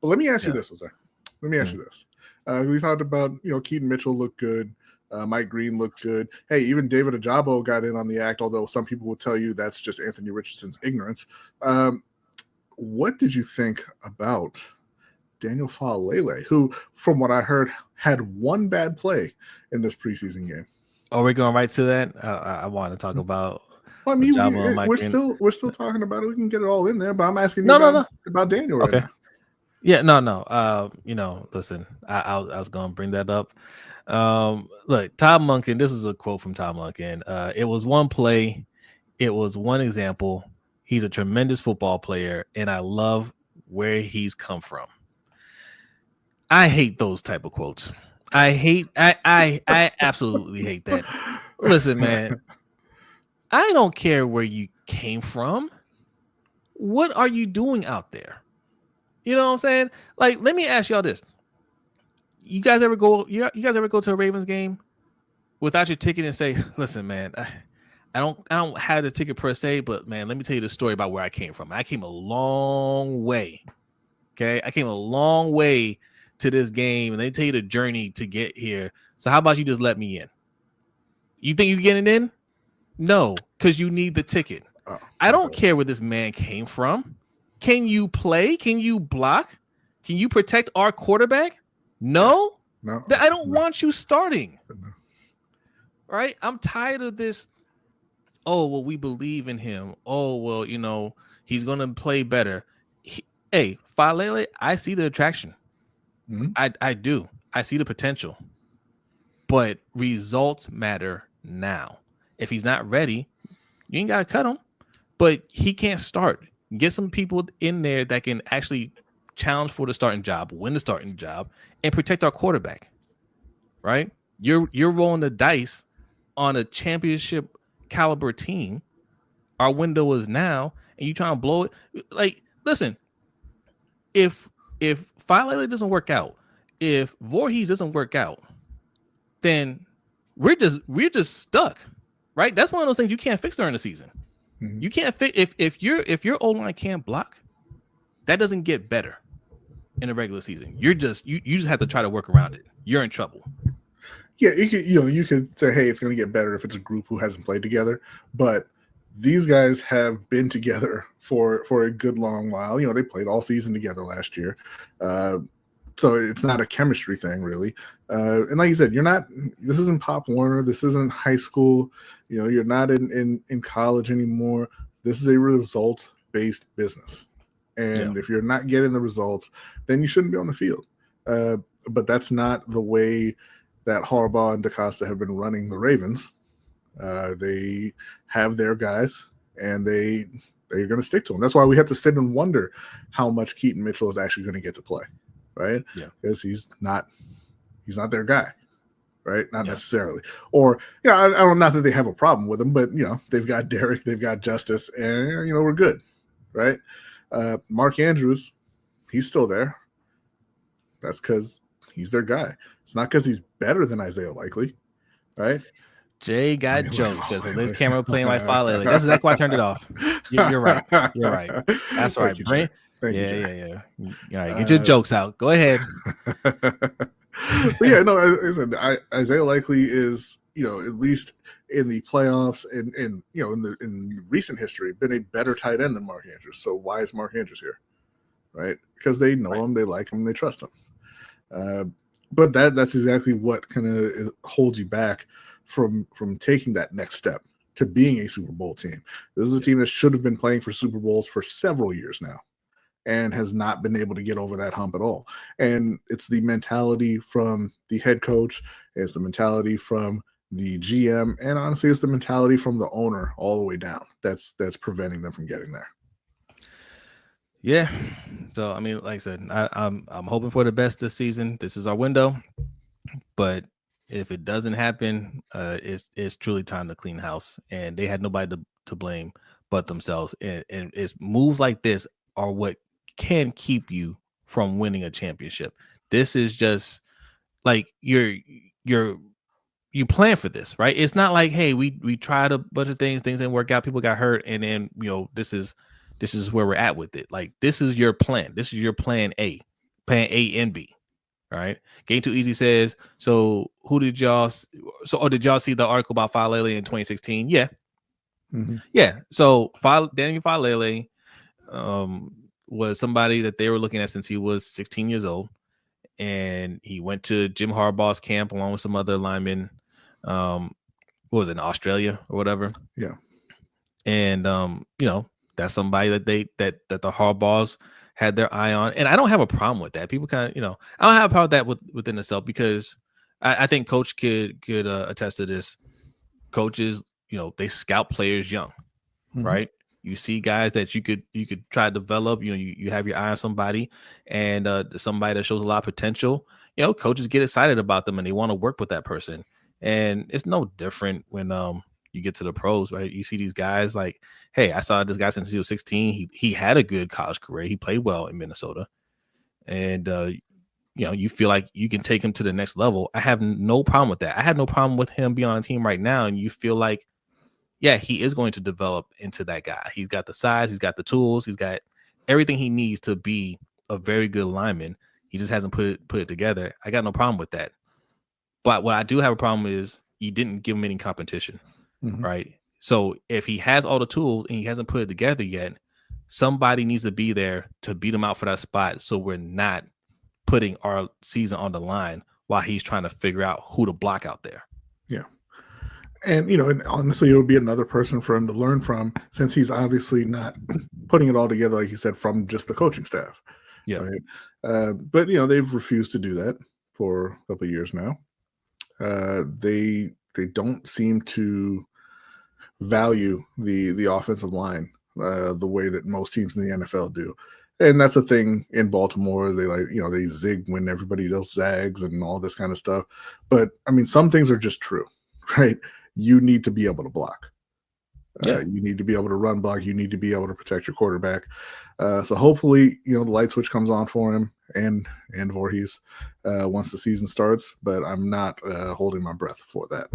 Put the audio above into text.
But let me ask you this, Jose. Let me ask you this. We talked about, Keaton Mitchell looked good. Mike Green looked good. Hey, even David Ajabo got in on the act, although some people will tell you that's just Anthony Richardson's ignorance. What did you think about Daniel Faalele, who, from what I heard, had one bad play in this preseason game? Oh, we're going right to that? I want to talk about. Well, I mean, we're still talking about it. We can get it all in there, but I'm asking you about Daniel right now. Yeah, no. Listen, I was going to bring that up. Look, Todd Monken, this is a quote from Todd Monken. It was one play. It was one example. He's a tremendous football player, and I love where he's come from. I hate those type of quotes. I absolutely hate that. Listen, man, I don't care where you came from. What are you doing out there? You know what I'm saying? Like, let me ask y'all this. You guys ever go to a Ravens game without your ticket and say, listen, man, I don't have the ticket per se, but man, let me tell you the story about where I came from. I came a long way. Okay. I came a long way to this game, and they tell you the journey to get here. So how about you just let me in? You think you're getting in? No, because you need the ticket. I don't care where this man came from. Can you play? Can you block? Can you protect our quarterback? No. I don't want you starting. Right? I'm tired of this. Oh, well, we believe in him. Oh, well, he's going to play better. Hey, Faalele, I see the attraction. Mm-hmm. I do. I see the potential. But results matter now. If he's not ready, you ain't got to cut him. But he can't start. Get some people in there that can actually challenge for the starting job, win the starting job, and protect our quarterback. Right? You're rolling the dice on a championship caliber team. Our window is now, and you trying to blow it. Like, listen, if Faalele doesn't work out, if Voorhees doesn't work out, then we're just stuck. Right? That's one of those things you can't fix during the season. Mm-hmm. You can't fix if your O-line can't block, that doesn't get better in a regular season. You just have to try to work around it. You're in trouble. Yeah, you could say, hey, it's going to get better if it's a group who hasn't played together. But these guys have been together for a good long while. They played all season together last year. So it's not a chemistry thing, really. And like you said, this isn't Pop Warner. This isn't high school. You're not in college anymore. This is a results-based business. And if you're not getting the results, then you shouldn't be on the field. But that's not the way that Harbaugh and DaCosta have been running the Ravens. They have their guys, and they're going to stick to them. That's why we have to sit and wonder how much Keaton Mitchell is actually going to get to play, right? Yeah, because he's not their guy, right? Not necessarily. Or I don't not that they have a problem with him, but they've got Derek, they've got Justice, and we're good, right? Mark Andrews, he's still there. That's because he's their guy. It's not because he's better than Isaiah Likely, right? Jay got jokes. Says Jose's camera playing like Faalele. That's exactly why I turned it off. You're right. You're right. That's all right. Thank you, yeah. All right, get your jokes out. Go ahead. But yeah, no. Isaiah Likely is, at least in the playoffs and in recent history, been a better tight end than Mark Andrews. So why is Mark Andrews here, right? Because they know him, they like him, they trust him. But that's exactly what kind of holds you back from taking that next step to being a Super Bowl team. This is a team that should have been playing for Super Bowls for several years now and has not been able to get over that hump at all. And it's the mentality from the head coach, it's the mentality from the GM, and honestly, it's the mentality from the owner all the way down that's preventing them from getting there. Yeah. So, I mean, like I said, I'm hoping for the best this season. This is our window. But if it doesn't happen, it's truly time to clean house. And they had nobody to blame but themselves. And it's moves like this are what can keep you from winning a championship. This is just like you plan for this, right? It's not like, hey, we tried a bunch of things didn't work out, people got hurt, and then this is where we're at with it. Like, this is your plan. This is your plan A. playing A and B. Right. Game Too Easy says, so did y'all see the article about Faalele in 2016? Yeah. Mm-hmm. Yeah. So Daniel Faalele was somebody that they were looking at since he was 16 years old. And he went to Jim Harbaugh's camp along with some other linemen. What was it, in Australia or whatever? Yeah. And that's somebody that that the Harbaughs had their eye on. And I don't have a problem with that. People kind of, I don't have a problem with that within itself, because I think Coach could attest to this. Coaches, they scout players young, Mm-hmm. right? You see guys that you could try to develop. You have your eye on somebody, and somebody that shows a lot of potential. Coaches get excited about them and they want to work with that person. And it's no different when you get to the pros, right? You see these guys like, hey, I saw this guy since he was 16. He had a good college career. He played well in Minnesota, and you feel like you can take him to the next level. I have no problem with that. I have no problem with him being on a team right now, and you feel like, yeah, he is going to develop into that guy. He's got the size, he's got the tools, he's got everything he needs to be a very good lineman. He just hasn't put it together. I got no problem with that. But what I do have a problem is you didn't give him any competition, Mm-hmm. right? So if he has all the tools and he hasn't put it together yet, somebody needs to be there to beat him out for that spot, so we're not putting our season on the line while he's trying to figure out who to block out there. Yeah. And, and honestly, it would be another person for him to learn from, since he's obviously not putting it all together, like you said, from just the coaching staff. Yeah. Right? But, they've refused to do that for a couple of years now. They don't seem to value the offensive line the way that most teams in the NFL do. And that's a thing in Baltimore. They they zig when everybody else zags and all this kind of stuff. But, I mean, some things are just true, right? You need to be able to block. You need to be able to run block. You need to be able to protect your quarterback. So hopefully, the light switch comes on for him and Voorhees once the season starts. But I'm not holding my breath for that.